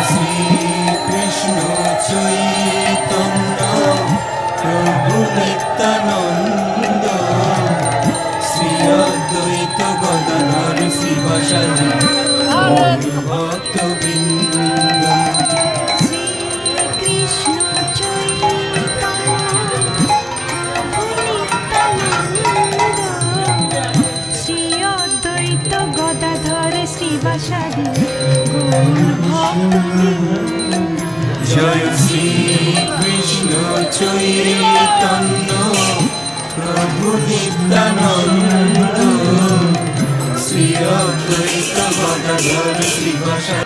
শ্রীকৃষ্ণ চৈতন্য প্রভু নিত্যানন্দ শ্রী অদ্বৈত গদাধর শিবাসাদি ভক্তবৃন্দ। জয় শ্রীকৃষ্ণ চৈতন্য প্রভু নিত্যানন্দ শ্রী অদ্বৈত গদাধর শিবাসাদি।